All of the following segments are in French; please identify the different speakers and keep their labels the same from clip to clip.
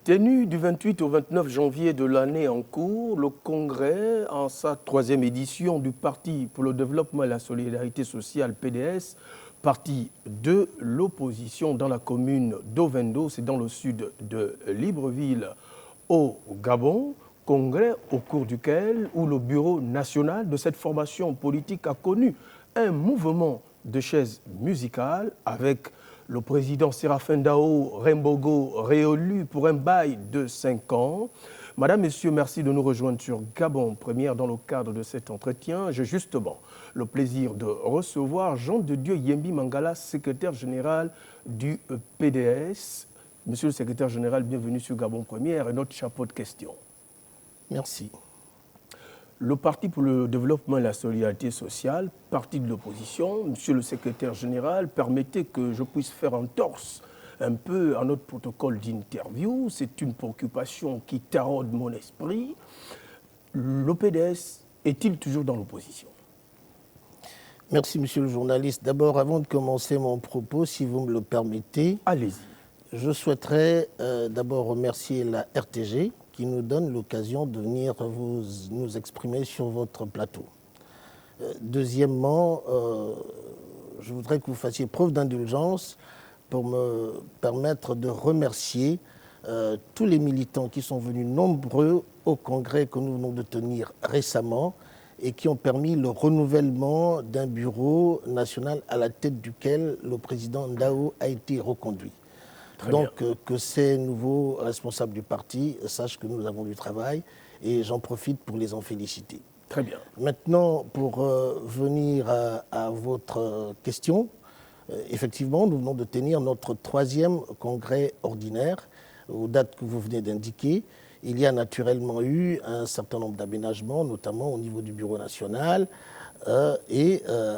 Speaker 1: Tenu du 28 au 29 janvier de l'année en cours, le Congrès, en sa troisième édition du Parti pour le développement et la solidarité sociale, PDS, parti de l'opposition dans la commune d'Ovendo, c'est dans le sud de Libreville, au Gabon, congrès au cours duquel où le bureau national de cette formation politique a connu un mouvement de chaises musicales avec le président Séraphin Dao Rembogo réélu pour un bail de 5 ans. Madame, Messieurs, merci de nous rejoindre sur Gabon Première dans le cadre de cet entretien. J'ai justement le plaisir de recevoir Jean de Dieu Yembi Mangala, secrétaire général du PDS. Monsieur le secrétaire général, bienvenue sur Gabon Première et notre chapeau de questions.
Speaker 2: Merci.
Speaker 1: Le Parti pour le développement et la solidarité sociale, parti de l'opposition, monsieur le secrétaire général, permettez que je puisse faire un torse un peu à notre protocole d'interview. C'est une préoccupation qui taraude mon esprit. Le PDS est-il toujours dans l'opposition?
Speaker 2: Merci, monsieur le journaliste. D'abord, avant de commencer mon propos, si vous me le permettez,
Speaker 1: allez-y.
Speaker 2: Je souhaiterais d'abord remercier la RTG qui nous donne l'occasion de venir nous exprimer sur votre plateau. Deuxièmement, je voudrais que vous fassiez preuve d'indulgence pour me permettre de remercier tous les militants qui sont venus nombreux au congrès que nous venons de tenir récemment et qui ont permis le renouvellement d'un bureau national à la tête duquel le président Ndao a été reconduit. Donc, que ces nouveaux responsables du parti sachent que nous avons du travail et j'en profite pour les en féliciter.
Speaker 1: Très bien.
Speaker 2: Maintenant, pour venir à votre question, effectivement, nous venons de tenir notre 3e congrès ordinaire, aux dates que vous venez d'indiquer. Il y a naturellement eu un certain nombre d'aménagements, notamment au niveau du bureau national,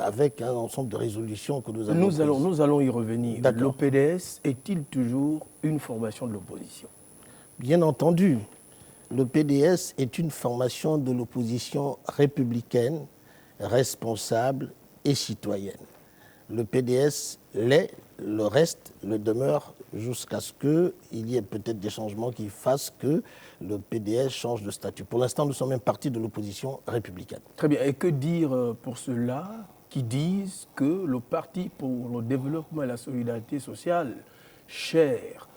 Speaker 2: avec un ensemble de résolutions que nous avons prises.
Speaker 1: Nous allons y revenir. Le PDS est-il toujours une formation de l'opposition?
Speaker 2: Bien entendu, le PDS est une formation de l'opposition républicaine, responsable et citoyenne. Le PDS l'est, le reste le demeure jusqu'à ce qu'il y ait peut-être des changements qui fassent que le PDS change de statut. Pour l'instant, nous sommes un parti de l'opposition républicaine.
Speaker 1: Très bien. Et que dire pour ceux-là qui disent que le Parti pour le développement et la solidarité sociale, cher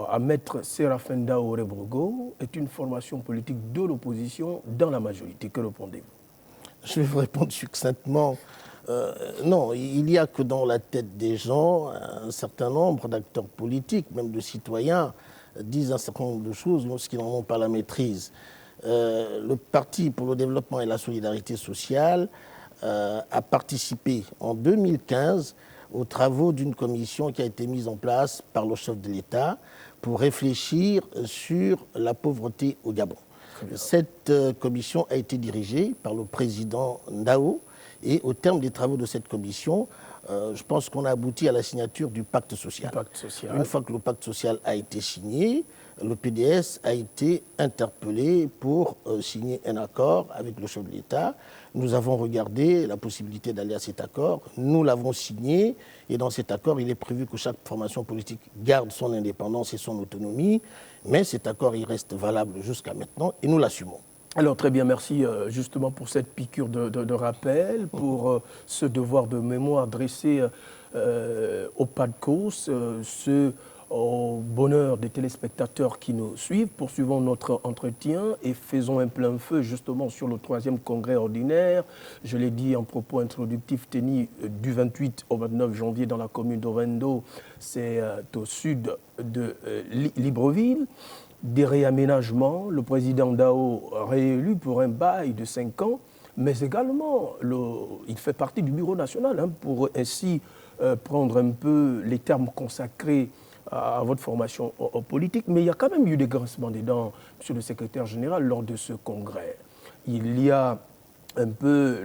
Speaker 1: à maître Séraphin Dao Rembogo, est une formation politique de l'opposition dans la majorité? Que répondez-vous?
Speaker 2: Je vais vous répondre succinctement. Non, il n'y a que dans la tête des gens un certain nombre d'acteurs politiques, même de citoyens, disent un certain nombre de choses lorsqu'ils n'en ont pas la maîtrise. Le Parti pour le développement et la solidarité sociale a participé en 2015 aux travaux d'une commission qui a été mise en place par le chef de l'État pour réfléchir sur la pauvreté au Gabon. Cette commission a été dirigée par le président Ndao. Et au terme des travaux de cette commission, je pense qu'on a abouti à la signature du pacte social. Une fois que le pacte social a été signé, le PDS a été interpellé pour signer un accord avec le chef de l'État. Nous avons regardé la possibilité d'aller à cet accord. Nous l'avons signé. Et dans cet accord, il est prévu que chaque formation politique garde son indépendance et son autonomie. Mais cet accord, il reste valable jusqu'à maintenant et nous l'assumons.
Speaker 1: Alors très bien, merci justement pour cette piqûre de rappel, pour ce devoir de mémoire dressé au pas de course, au bonheur des téléspectateurs qui nous suivent. Poursuivons notre entretien et faisons un plein feu justement sur le 3e congrès ordinaire. Je l'ai dit en propos introductif, tenu du 28 au 29 janvier dans la commune d'Ovendo, c'est au sud de Libreville. Des réaménagements, le président Dao réélu pour un bail de 5 ans, mais également, il fait partie du bureau national pour ainsi prendre un peu les termes consacrés à votre formation politique. Mais il y a quand même eu des grincements des dents, monsieur le secrétaire général, lors de ce congrès. Il y a un peu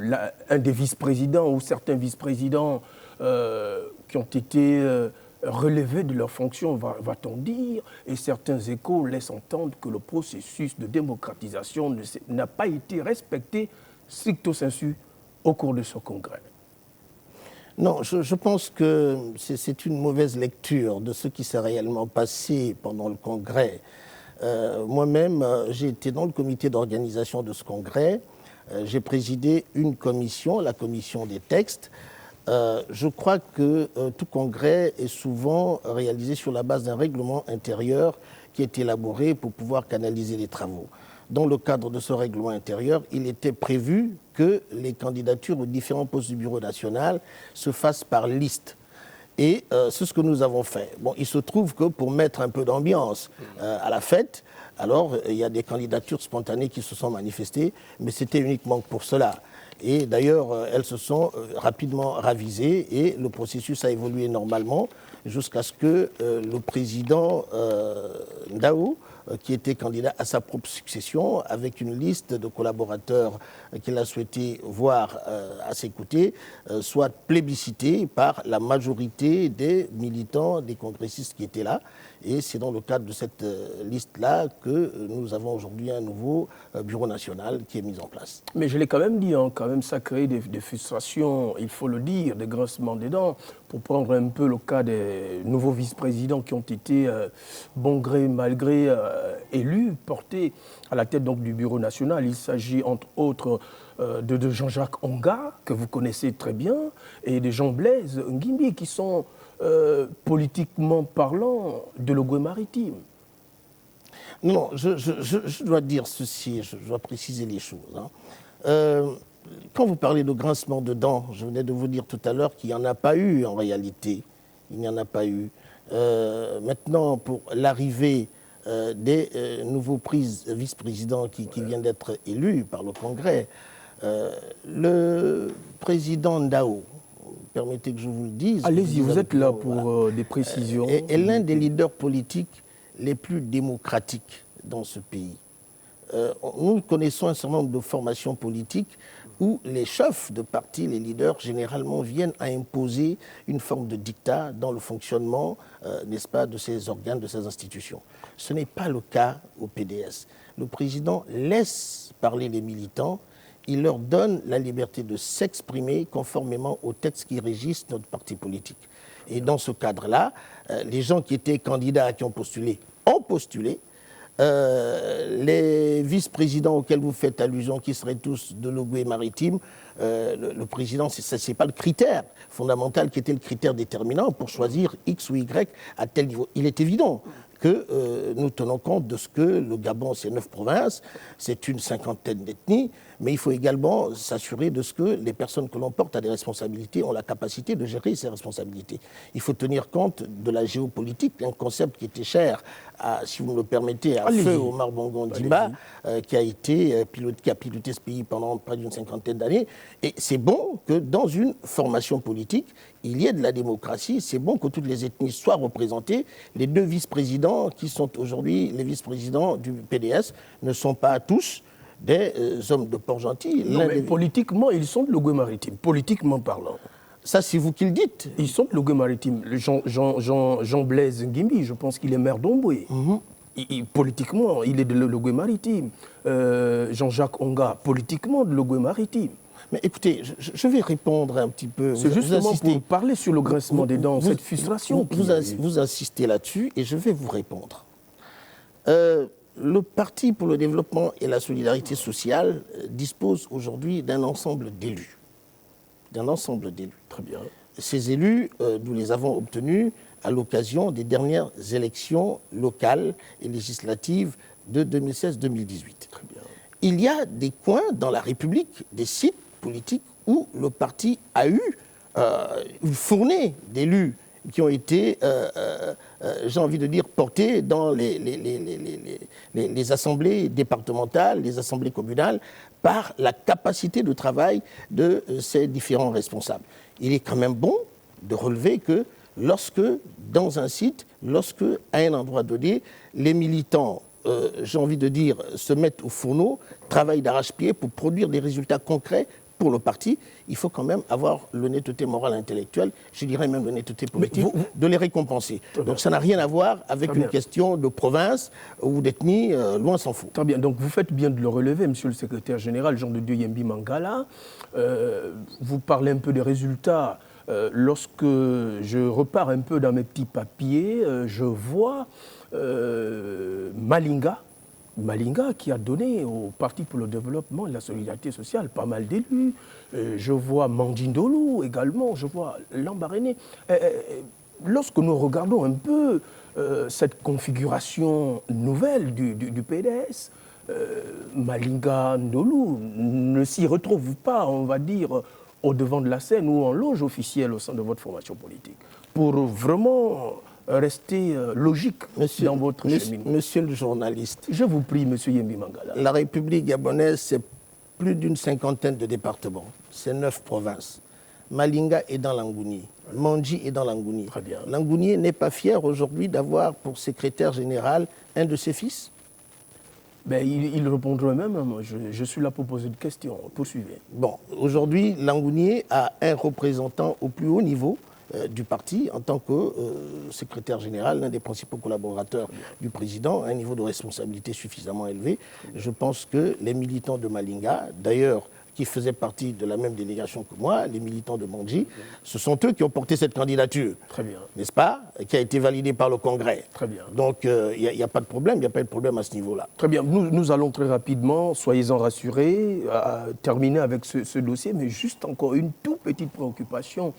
Speaker 1: un des vice-présidents ou certains vice-présidents qui ont été relevés de leurs fonctions, va-t-on dire, et certains échos laissent entendre que le processus de démocratisation n'a pas été respecté stricto sensu au cours de ce congrès.
Speaker 2: Non, je pense que c'est une mauvaise lecture de ce qui s'est réellement passé pendant le congrès. Moi-même, j'ai été dans le comité d'organisation de ce congrès. J'ai présidé une commission, la commission des textes. Je crois que tout congrès est souvent réalisé sur la base d'un règlement intérieur qui est élaboré pour pouvoir canaliser les travaux. Dans le cadre de ce règlement intérieur, il était prévu que les candidatures aux différents postes du Bureau national se fassent par liste. Et c'est ce que nous avons fait. Bon, il se trouve que pour mettre un peu d'ambiance à la fête, alors il y a des candidatures spontanées qui se sont manifestées, mais c'était uniquement pour cela. Et d'ailleurs, elles se sont rapidement ravisées et le processus a évolué normalement jusqu'à ce que le président Ndao, qui était candidat à sa propre succession, avec une liste de collaborateurs qu'il a souhaité voir à ses côtés, soit plébiscité par la majorité des militants, des congressistes qui étaient là. Et c'est dans le cadre de cette liste-là que nous avons aujourd'hui un nouveau bureau national qui est mis en place.
Speaker 1: Mais je l'ai quand même dit, hein, quand même ça crée des frustrations, il faut le dire, des grincements des dents. Pour prendre un peu le cas des nouveaux vice-présidents qui ont été, bon gré, mal gré, élus, portés à la tête donc, du bureau national. Il s'agit entre autres de Jean-Jacques Onga, que vous connaissez très bien, et de Jean-Blaise Ngimbi, qui sont politiquement parlant de l'Ogooué-Maritime.
Speaker 2: Non, je dois dire ceci, je dois préciser les choses. Hein. Quand vous parlez de grincement de dents, je venais de vous dire tout à l'heure qu'il n'y en a pas eu en réalité. Il n'y en a pas eu. Maintenant, pour l'arrivée des nouveaux vice-présidents qui viennent d'être élus par le Congrès, le président Ndao, permettez que je vous le dise.
Speaker 1: Allez-y, vous êtes là pour des précisions.
Speaker 2: Est l'un des leaders politiques les plus démocratiques dans ce pays. Nous connaissons un certain nombre de formations politiques où les chefs de parti, les leaders, généralement viennent à imposer une forme de dictat dans le fonctionnement, n'est-ce pas, de ces organes, de ces institutions. Ce n'est pas le cas au PDS. Le président laisse parler les militants, il leur donne la liberté de s'exprimer conformément aux textes qui régissent notre parti politique. Et dans ce cadre-là, les gens qui étaient candidats, qui ont postulé, ont postulé. Les vice-présidents auxquels vous faites allusion, qui seraient tous de l'Ogooué-Maritime, le président, ce n'est pas le critère fondamental qui était le critère déterminant pour choisir X ou Y à tel niveau. Il est évident que nous tenons compte de ce que le Gabon, c'est 9 provinces, c'est une cinquantaine d'ethnies, mais il faut également s'assurer de ce que les personnes que l'on porte à des responsabilités ont la capacité de gérer ces responsabilités. Il faut tenir compte de la géopolitique, un concept qui était cher, si vous me le permettez, à feu Omar Bongo Ondimba, qui a piloté ce pays pendant près d'une cinquantaine d'années. Et c'est bon que dans une formation politique, il y ait de la démocratie, c'est bon que toutes les ethnies soient représentées. Les deux vice-présidents qui sont aujourd'hui les vice-présidents du PDS ne sont pas tous des hommes de Port-Gentil.
Speaker 1: Non, mais politiquement, ils sont de l'Ogooué-Maritime, politiquement parlant.
Speaker 2: Ça, c'est vous qui le dites.
Speaker 1: Ils sont de l'Ogooué-Maritime. Jean-Blaise Ngimbi, je pense qu'il est maire d'Omboué. Politiquement, il est de l'Ogooué-Maritime. Jean-Jacques Onga, politiquement, de l'Ogooué-Maritime.
Speaker 2: Mais écoutez, je vais répondre un petit peu.
Speaker 1: C'est justement pour parler sur le grincement des dents, cette frustration.
Speaker 2: Vous insistez là-dessus et je vais vous répondre. Le Parti pour le développement et la solidarité sociale dispose aujourd'hui d'un ensemble d'élus.
Speaker 1: Très bien.
Speaker 2: Ces élus, nous les avons obtenus à l'occasion des dernières élections locales et législatives de 2016-2018.
Speaker 1: Très bien.
Speaker 2: Il y a des coins dans la République, des sites politiques où le parti a eu une fournée d'élus qui ont été, j'ai envie de dire, portés dans les assemblées départementales, les assemblées communales, par la capacité de travail de ces différents responsables. Il est quand même bon de relever que lorsque, dans un site, lorsque, à un endroit donné, les militants, j'ai envie de dire, se mettent au fourneau, travaillent d'arrache-pied pour produire des résultats concrets pour le parti, il faut quand même avoir l'honnêteté morale et intellectuelle, je dirais même l'honnêteté politique, de les récompenser. Donc ça n'a rien à voir avec une question de province ou d'ethnie, loin s'en faut.
Speaker 1: Très bien, donc vous faites bien de le relever, monsieur le secrétaire général Jean de Dieu Yembi Mangala. Vous parlez un peu des résultats lorsque je repars un peu dans mes petits papiers, je vois Malinga qui a donné au Parti pour le développement et la solidarité sociale pas mal d'élus. Je vois Mandjindolo également, je vois Lambaréné. Lorsque nous regardons un peu cette configuration nouvelle du PDS, Malinga Ndolou ne s'y retrouve pas, on va dire, au devant de la scène ou en loge officielle au sein de votre formation politique, pour vraiment rester logique dans votre cheminement.
Speaker 2: Monsieur le journaliste.
Speaker 1: Je vous prie, monsieur Yembi Mangala.
Speaker 2: La République gabonaise, c'est plus d'une cinquantaine de départements. C'est 9 provinces. Malinga est dans l'Angouni. Mandji est dans l'Angouni.
Speaker 1: Très bien.
Speaker 2: L'Angouni n'est pas fier aujourd'hui d'avoir pour secrétaire général un de ses fils?
Speaker 1: Ben, il répondra même, je suis là pour poser une question. Poursuivez.
Speaker 2: Bon, aujourd'hui, l'Angouni a un représentant au plus haut niveau du parti en tant que secrétaire général, l'un des principaux collaborateurs du président, à un niveau de responsabilité suffisamment élevé. Je pense que les militants de Malinga, d'ailleurs, qui faisaient partie de la même délégation que moi, les militants de Mandji, ce sont eux qui ont porté cette candidature.
Speaker 1: Très bien.
Speaker 2: N'est-ce pas? Qui a été validée par le Congrès.
Speaker 1: Très bien.
Speaker 2: Donc, il n'y a pas de problème, il n'y a pas eu de problème à ce niveau-là.
Speaker 1: Très bien. Nous allons très rapidement, soyez-en rassurés, terminer avec ce dossier, mais juste encore une toute petite préoccupation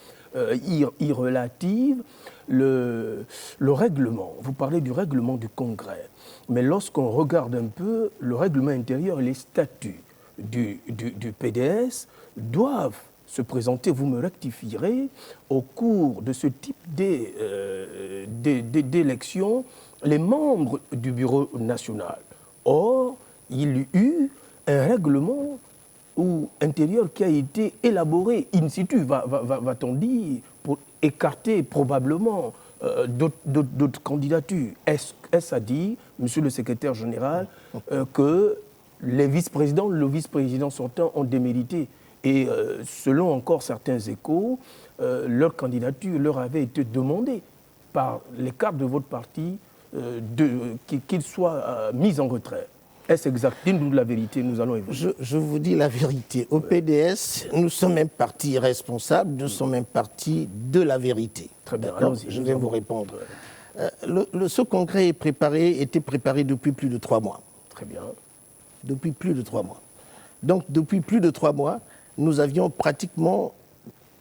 Speaker 1: irrelative, le règlement. Vous parlez du règlement du Congrès, mais lorsqu'on regarde un peu le règlement intérieur et les statuts du PDS doivent se présenter, vous me rectifierez, au cours de ce type d'élection, les membres du bureau national. Or, il y a eu un règlement intérieur qui a été élaboré in situ, va-t-on dire, pour écarter probablement d'autres candidatures. Est-ce à dire, monsieur le secrétaire général, que les vice-présidents, le vice-président sortant ont démérité et selon encore certains échos, leur candidature leur avait été demandée par les cadres de votre parti qu'ils soient mis en retrait. Est-ce exact? Dites-nous la vérité, nous allons évoluer.
Speaker 2: Je vous dis la vérité. Au PDS, nous sommes un parti responsable, nous sommes un parti de la vérité.
Speaker 1: Très bien, allons-y.
Speaker 2: Je vais vous répondre. Ce congrès était préparé depuis plus de 3 mois.
Speaker 1: Très bien.
Speaker 2: Depuis plus de 3 mois. Donc, depuis plus de 3 mois, nous avions pratiquement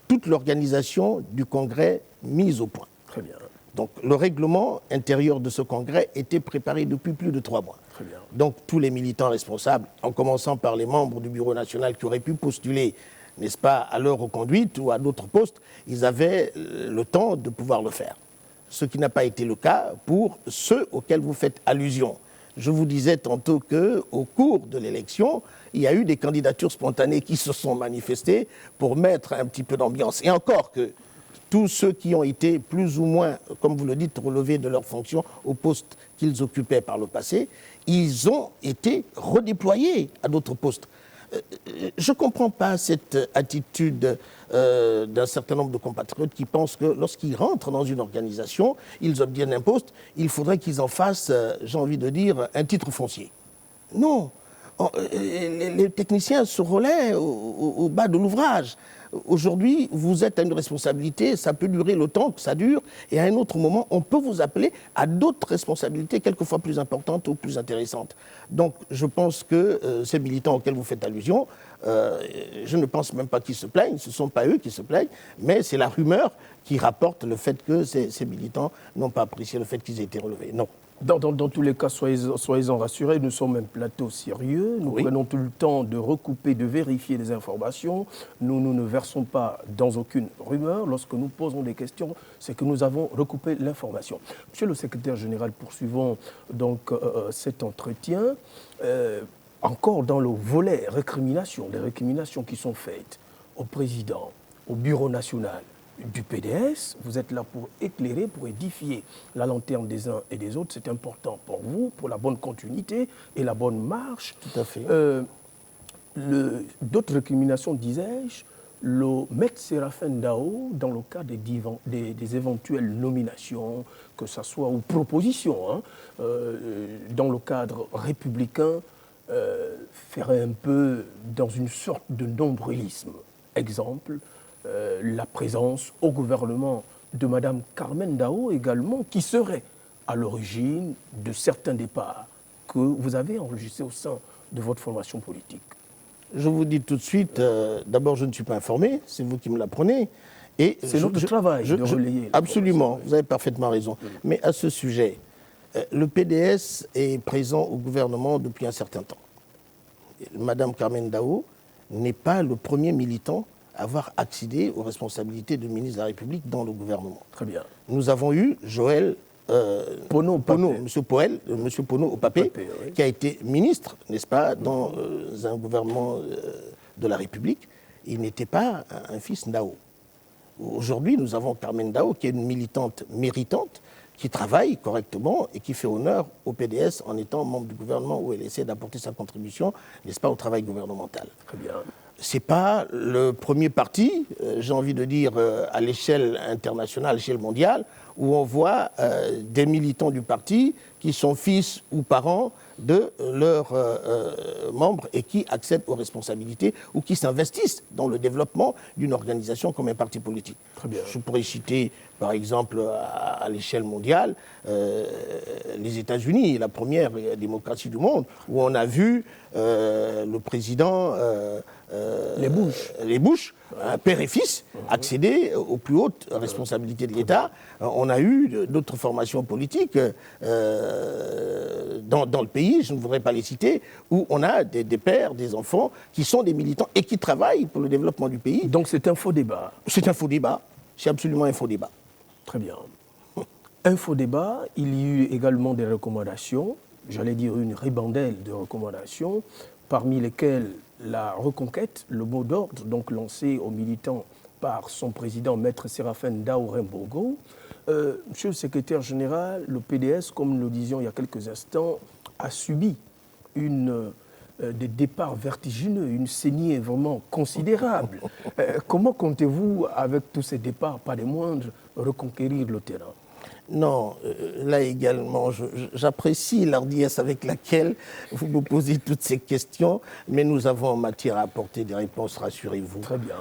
Speaker 2: toute l'organisation du congrès mise au point.
Speaker 1: Très bien.
Speaker 2: Donc, le règlement intérieur de ce congrès était préparé depuis plus de 3 mois.
Speaker 1: Très bien.
Speaker 2: Donc, tous les militants responsables, en commençant par les membres du bureau national qui auraient pu postuler, n'est-ce pas, à leur reconduite ou à d'autres postes, ils avaient le temps de pouvoir le faire. Ce qui n'a pas été le cas pour ceux auxquels vous faites allusion. Je vous disais tantôt qu'au cours de l'élection, il y a eu des candidatures spontanées qui se sont manifestées pour mettre un petit peu d'ambiance. Et encore que tous ceux qui ont été plus ou moins, comme vous le dites, relevés de leurs fonctions au poste qu'ils occupaient par le passé, ils ont été redéployés à d'autres postes. Je ne comprends pas cette attitude d'un certain nombre de compatriotes qui pensent que lorsqu'ils rentrent dans une organisation, ils obtiennent un poste, il faudrait qu'ils en fassent, j'ai envie de dire, un titre foncier. Non, les techniciens se relaient au bas de l'ouvrage. Aujourd'hui, vous êtes à une responsabilité, ça peut durer le temps que ça dure, et à un autre moment, on peut vous appeler à d'autres responsabilités, quelquefois plus importantes ou plus intéressantes. Donc, je pense que ces militants auxquels vous faites allusion, je ne pense même pas qu'ils se plaignent, ce ne sont pas eux qui se plaignent, mais c'est la rumeur qui rapporte le fait que ces militants n'ont pas apprécié le fait qu'ils aient été relevés. Non.
Speaker 1: Dans tous les cas, soyez-en rassurés, nous sommes un plateau sérieux, nous prenons tout le temps de recouper, de vérifier les informations, nous ne versons pas dans aucune rumeur, lorsque nous posons des questions, c'est que nous avons recoupé l'information. Monsieur le secrétaire général, poursuivons donc cet entretien, encore dans le volet récrimination, les récriminations qui sont faites au président, au bureau national du PDS, vous êtes là pour éclairer, pour édifier la lanterne des uns et des autres. C'est important pour vous, pour la bonne continuité et la bonne marche.
Speaker 2: Tout à fait.
Speaker 1: D'autres récriminations, disais-je, le maître Séraphin Dao, dans le cas des éventuelles nominations, que ce soit ou propositions, dans le cadre républicain, ferait un peu dans une sorte de nombrilisme. Exemple, la présence au gouvernement de Mme Carmen Dao également, qui serait à l'origine de certains départs que vous avez enregistrés au sein de votre formation politique?
Speaker 2: Je vous dis tout de suite, d'abord, je ne suis pas informé, c'est vous qui me l'apprenez.
Speaker 1: C'est notre travail de relayer.
Speaker 2: Absolument, vous avez parfaitement raison. Mais à ce sujet, le PDS est présent au gouvernement depuis un certain temps. Madame Carmen Dao n'est pas le premier militant à avoir accédé aux responsabilités de ministre de la République dans le gouvernement.
Speaker 1: Très bien.
Speaker 2: Nous avons eu Joël
Speaker 1: Pono,
Speaker 2: Monsieur Pono Opapé,
Speaker 1: oui,
Speaker 2: qui a été ministre, n'est-ce pas, dans un gouvernement de la République. Il n'était pas un fils Ndao. Aujourd'hui, nous avons Carmen Dao, qui est une militante méritante, qui travaille correctement et qui fait honneur au PDS en étant membre du gouvernement où elle essaie d'apporter sa contribution, n'est-ce pas, au travail gouvernemental.
Speaker 1: Très bien.
Speaker 2: Ce n'est pas le premier parti, j'ai envie de dire, à l'échelle internationale, à l'échelle mondiale, où on voit des militants du parti qui sont fils ou parents de leurs membres et qui accèdent aux responsabilités ou qui s'investissent dans le développement d'une organisation comme un parti politique.
Speaker 1: Très bien.
Speaker 2: Je pourrais citer, par exemple, à l'échelle mondiale, les États-Unis, la première démocratie du monde, où on a vu le président les Bush, père et fils, accéder aux plus hautes responsabilités de l'État. On a eu d'autres formations politiques dans le pays, je ne voudrais pas les citer, où on a des pères, des enfants qui sont des militants et qui travaillent pour le développement du pays.
Speaker 1: Donc c'est un faux débat.
Speaker 2: C'est un faux débat, c'est absolument un faux débat.
Speaker 1: Très bien. Un faux débat, il y a eu également des recommandations, j'allais dire une ribambelle de recommandations, parmi lesquelles la reconquête, le mot d'ordre donc lancé aux militants par son président, Maître Séraphin Ndao Rembogo. Monsieur le secrétaire général, le PDS, comme nous le disions il y a quelques instants, a subi des départs vertigineux, une saignée vraiment considérable. Comment comptez-vous, avec tous ces départs, pas des moindres, reconquérir le terrain?
Speaker 2: Non, là également, j'apprécie l'ardiesse avec laquelle vous me posez toutes ces questions, mais nous avons en matière à apporter des réponses, rassurez-vous.
Speaker 1: Très bien.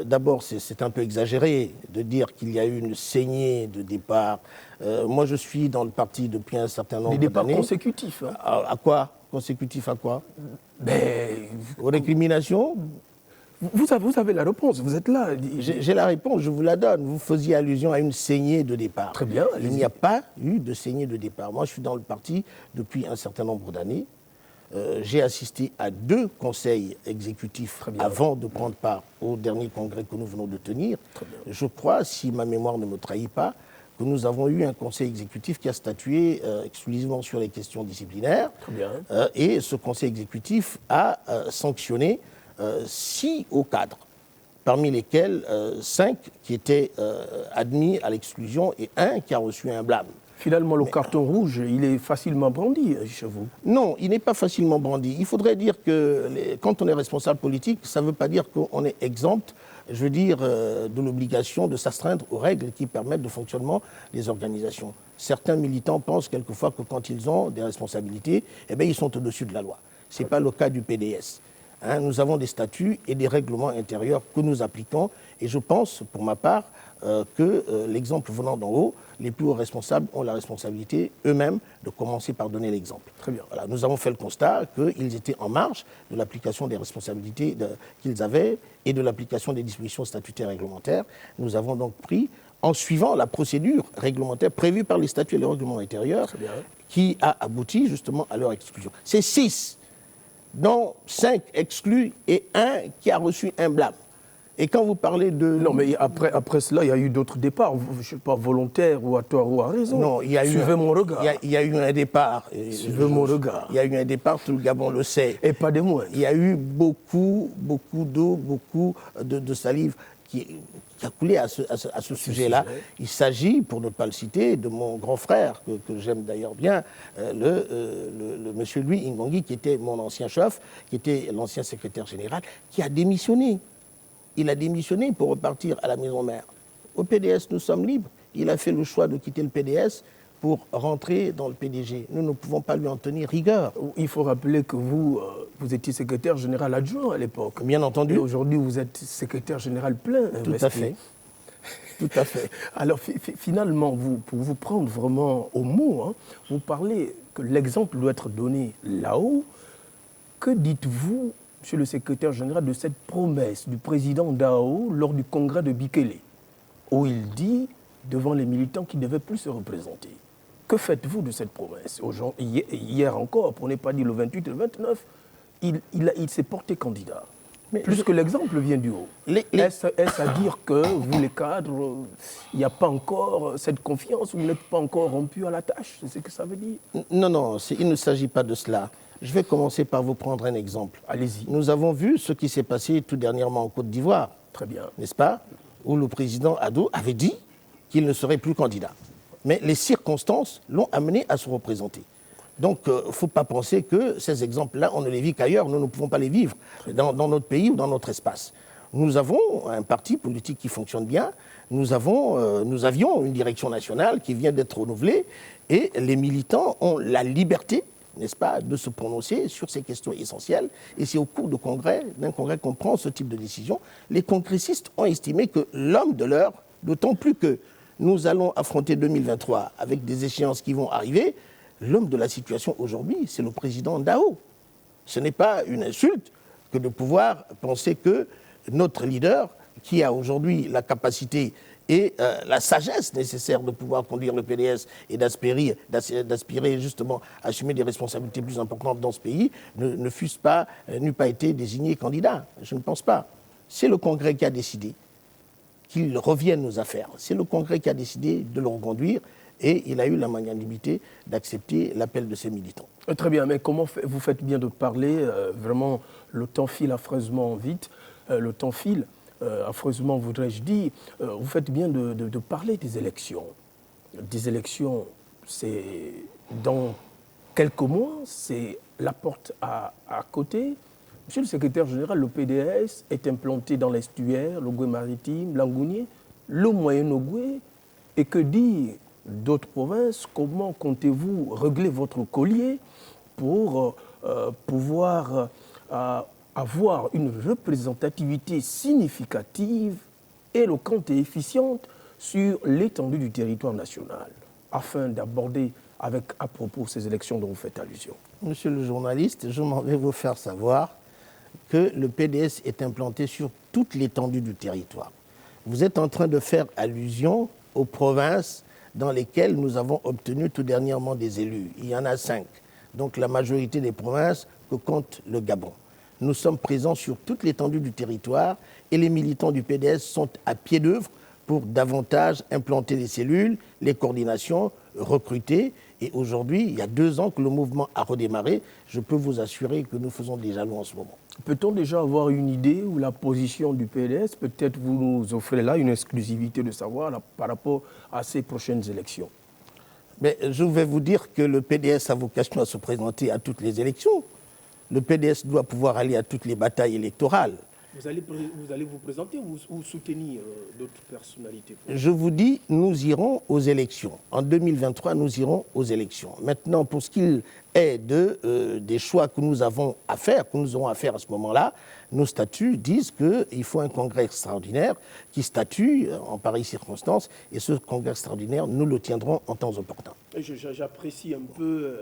Speaker 2: D'abord, c'est un peu exagéré de dire qu'il y a eu une saignée de départ. Moi, je suis dans le parti depuis un certain nombre d'années.
Speaker 1: Des départs consécutifs. Hein.
Speaker 2: À quoi? Consécutifs à quoi? Aux récriminations?
Speaker 1: Vous avez la réponse, vous êtes là.
Speaker 2: J'ai la réponse, je vous la donne. Vous faisiez allusion à une saignée de départ.
Speaker 1: Très bien.
Speaker 2: Il n'y a pas eu de saignée de départ. Moi, je suis dans le parti depuis un certain nombre d'années. J'ai assisté à 2 conseils exécutifs avant de prendre part au dernier congrès que nous venons de tenir. Je crois, si ma mémoire ne me trahit pas, que nous avons eu un conseil exécutif qui a statué exclusivement sur les questions disciplinaires.
Speaker 1: Très bien.
Speaker 2: Et ce conseil exécutif a sanctionné 6 hauts cadres, parmi lesquels 5 qui étaient admis à l'exclusion et 1 qui a reçu un blâme.
Speaker 1: Finalement, le carton rouge, il est facilement brandi chez vous?
Speaker 2: Non, il n'est pas facilement brandi. Il faudrait dire que quand on est responsable politique, ça ne veut pas dire qu'on est exempt, je veux dire, de l'obligation de s'astreindre aux règles qui permettent le fonctionnement des organisations. Certains militants pensent quelquefois que quand ils ont des responsabilités, eh bien, ils sont au-dessus de la loi. Ce n'est pas le cas du PDS. Nous avons des statuts et des règlements intérieurs que nous appliquons et je pense, pour ma part, que l'exemple venant d'en haut, les plus hauts responsables ont la responsabilité eux-mêmes de commencer par donner l'exemple.
Speaker 1: Très bien.
Speaker 2: Voilà, nous avons fait le constat qu'ils étaient en marge de l'application des responsabilités qu'ils avaient et de l'application des dispositions statutaires et réglementaires. Nous avons donc pris, en suivant la procédure réglementaire prévue par les statuts et les règlements intérieurs, qui a abouti justement à leur exclusion. C'est 6, dont 5 exclus et 1 qui a reçu un blâme. Et quand vous parlez de...
Speaker 1: Non, mais après cela, il y a eu d'autres départs, je ne sais pas, volontaires ou à tort ou à raison.
Speaker 2: Non, il y a eu
Speaker 1: Suivez mon regard.
Speaker 2: Il y a eu un départ.
Speaker 1: Suivez mon regard.
Speaker 2: Il y a eu un départ, tout le Gabon le sait.
Speaker 1: Et pas des moindres.
Speaker 2: Il y a eu beaucoup d'eau, beaucoup de salive qui a coulé à ce sujet-là. Il s'agit, pour ne pas le citer, de mon grand frère, que j'aime d'ailleurs bien, le monsieur Louis Ngongui, qui était mon ancien chef, qui était l'ancien secrétaire général, qui a démissionné. Il a démissionné pour repartir à la maison mère. Au PDS, nous sommes libres. Il a fait le choix de quitter le PDS pour rentrer dans le PDG. Nous ne pouvons pas lui en tenir rigueur.
Speaker 1: Il faut rappeler que vous, Vous étiez secrétaire général adjoint à l'époque.
Speaker 2: Bien entendu.
Speaker 1: Et aujourd'hui, vous êtes secrétaire général plein.
Speaker 2: Tout à fait. Tout à fait.
Speaker 1: Alors finalement, pour vous prendre vraiment au mot, hein, vous parlez que l'exemple doit être donné là-haut. Que dites-vous, monsieur le secrétaire général, de cette promesse du président Dao lors du congrès de Bikele, où il dit devant les militants qu'il ne devait plus se représenter? Que faites-vous de cette promesse? Hier encore, pour ne pas dire le 28 et le 29, il s'est porté candidat. Mais plus que l'exemple vient du haut. Est-ce à dire que vous, les cadres, il n'y a pas encore cette confiance, vous n'êtes pas encore rompus à la tâche? C'est ce que ça veut dire?
Speaker 2: Non, non, il ne s'agit pas de cela. Je vais commencer par vous prendre un exemple.
Speaker 1: Allez-y.
Speaker 2: Nous avons vu ce qui s'est passé tout dernièrement en Côte d'Ivoire.
Speaker 1: Très bien.
Speaker 2: N'est-ce pas? Où le président Addo avait dit qu'il ne serait plus candidat. Mais les circonstances l'ont amené à se représenter. Donc, il ne faut pas penser que ces exemples-là, on ne les vit qu'ailleurs. Nous ne pouvons pas les vivre dans notre pays ou dans notre espace. Nous avons un parti politique qui fonctionne bien. Nous avions une direction nationale qui vient d'être renouvelée. Et les militants ont la liberté, n'est-ce pas, de se prononcer sur ces questions essentielles. Et c'est au cours d'un congrès qu'on prend ce type de décision. Les congressistes ont estimé que l'homme de l'heure, d'autant plus que nous allons affronter 2023 avec des échéances qui vont arriver, l'homme de la situation aujourd'hui, c'est le président Dao. Ce n'est pas une insulte que de pouvoir penser que notre leader, qui a aujourd'hui la capacité et la sagesse nécessaire de pouvoir conduire le PDS et d'aspirer justement à assumer des responsabilités plus importantes dans ce pays, n'eût pas été désigné candidat. Je ne pense pas. C'est le Congrès qui a décidé qu'il revienne aux affaires. C'est le Congrès qui a décidé de le reconduire. Et il a eu la magnanimité d'accepter l'appel de ses militants.
Speaker 1: Très bien, mais comment vous faites bien de parler, vraiment, le temps file affreusement vite, le temps file affreusement, voudrais-je dire, vous faites bien de parler des élections. Des élections, c'est dans quelques mois, c'est la porte à côté. Monsieur le secrétaire général, le PDS est implanté dans l'estuaire, le Goué maritime, l'Angounier, le Moyen-Ogoué, et que dire d'autres provinces? Comment comptez-vous régler votre collier pour pouvoir avoir une représentativité significative, éloquente et efficiente sur l'étendue du territoire national, afin d'aborder avec à propos ces élections dont vous faites allusion?
Speaker 2: Monsieur le journaliste, je m'en vais vous faire savoir que le PDS est implanté sur toute l'étendue du territoire. Vous êtes en train de faire allusion aux provinces dans lesquelles nous avons obtenu tout dernièrement des élus. Il y en a 5, donc la majorité des provinces que compte le Gabon. Nous sommes présents sur toute l'étendue du territoire et les militants du PDS sont à pied d'œuvre pour davantage implanter les cellules, les coordinations, recruter. Et aujourd'hui, il y a 2 ans que le mouvement a redémarré. Je peux vous assurer que nous faisons des jalons en ce moment.
Speaker 1: Peut-on déjà avoir une idée ou la position du PDS? Peut-être vous nous offrez là une exclusivité de savoir là, par rapport à ces prochaines élections.
Speaker 2: Mais je vais vous dire que le PDS a vocation à se présenter à toutes les élections. Le PDS doit pouvoir aller à toutes les batailles électorales.
Speaker 1: Vous allez vous présenter ou soutenir d'autres personnalités?
Speaker 2: Je vous dis, nous irons aux élections. En 2023, nous irons aux élections. Maintenant, pour ce qui est des choix que nous avons à faire, que nous aurons à faire à ce moment-là, nos statuts disent qu'il faut un congrès extraordinaire qui statue en pareille circonstance. Et ce congrès extraordinaire, nous le tiendrons en temps opportun.
Speaker 1: J'apprécie un peu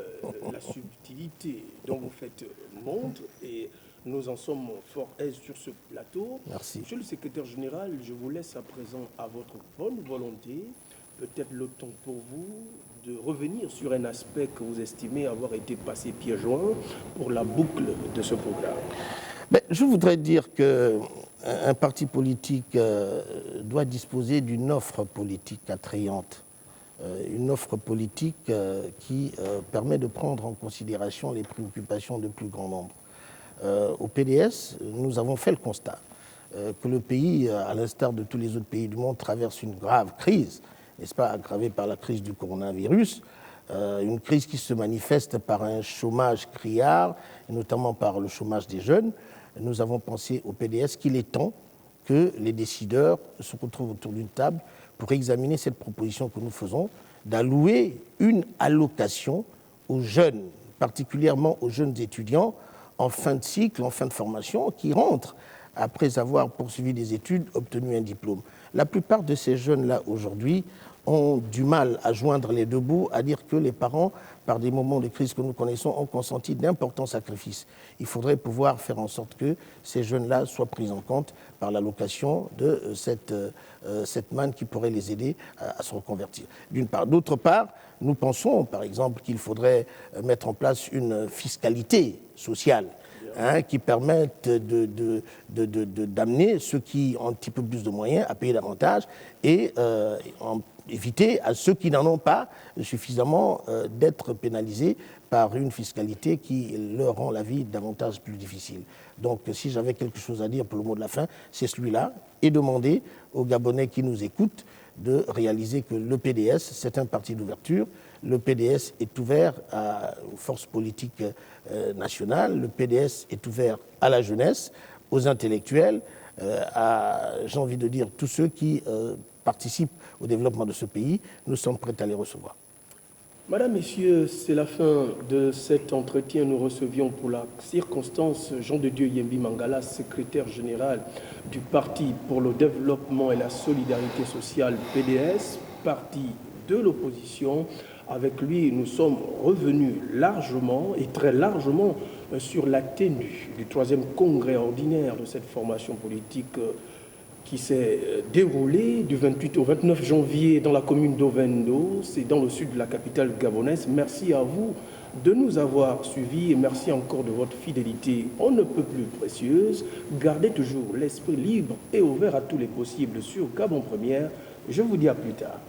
Speaker 1: la subtilité dont vous faites montre et nous en sommes fort aises sur ce plateau.
Speaker 2: Merci.
Speaker 1: Monsieur le secrétaire général, je vous laisse à présent à votre bonne volonté, peut-être le temps pour vous de revenir sur un aspect que vous estimez avoir été passé pieds joints pour la boucle de ce programme.
Speaker 2: Mais je voudrais dire qu'un parti politique doit disposer d'une offre politique attrayante, une offre politique qui permet de prendre en considération les préoccupations de plus grand nombre. Au PDS, nous avons fait le constat que le pays, à l'instar de tous les autres pays du monde, traverse une grave crise, n'est-ce pas, aggravée par la crise du coronavirus, une crise qui se manifeste par un chômage criard, et notamment par le chômage des jeunes. Nous avons pensé au PDS qu'il est temps que les décideurs se retrouvent autour d'une table pour examiner cette proposition que nous faisons, d'allouer une allocation aux jeunes, particulièrement aux jeunes étudiants, en fin de cycle, en fin de formation, qui rentrent après avoir poursuivi des études, obtenu un diplôme. La plupart de ces jeunes-là, aujourd'hui, ont du mal à joindre les deux bouts, à dire que les parents, par des moments de crise que nous connaissons, ont consenti d'importants sacrifices. Il faudrait pouvoir faire en sorte que ces jeunes-là soient pris en compte par l'allocation de cette manne qui pourrait les aider à se reconvertir. D'une part. D'autre part, nous pensons, par exemple, qu'il faudrait mettre en place une fiscalité sociale qui permette d'amener ceux qui ont un petit peu plus de moyens à payer davantage et éviter à ceux qui n'en ont pas suffisamment d'être pénalisés par une fiscalité qui leur rend la vie davantage plus difficile. Donc si j'avais quelque chose à dire pour le mot de la fin, c'est celui-là, et demander aux Gabonais qui nous écoutent de réaliser que le PDS, c'est un parti d'ouverture. Le PDS est ouvert aux forces politiques nationales, le PDS est ouvert à la jeunesse, aux intellectuels, j'ai envie de dire, tous ceux qui participent au développement de ce pays. Nous sommes prêts à les recevoir.
Speaker 1: Madame, Messieurs, c'est la fin de cet entretien. Nous recevions pour la circonstance Jean de Dieu Yembi Mangala, secrétaire général du Parti pour le développement et la solidarité sociale PDS, parti de l'opposition. Avec lui, nous sommes revenus largement et très largement sur la tenue du 3e congrès ordinaire de cette formation politique qui s'est déroulé du 28 au 29 janvier dans la commune d'Ovendo, c'est dans le sud de la capitale gabonaise. Merci à vous de nous avoir suivis et merci encore de votre fidélité. On ne peut plus précieuse. Gardez toujours l'esprit libre et ouvert à tous les possibles sur Gabon Première. Je vous dis à plus tard.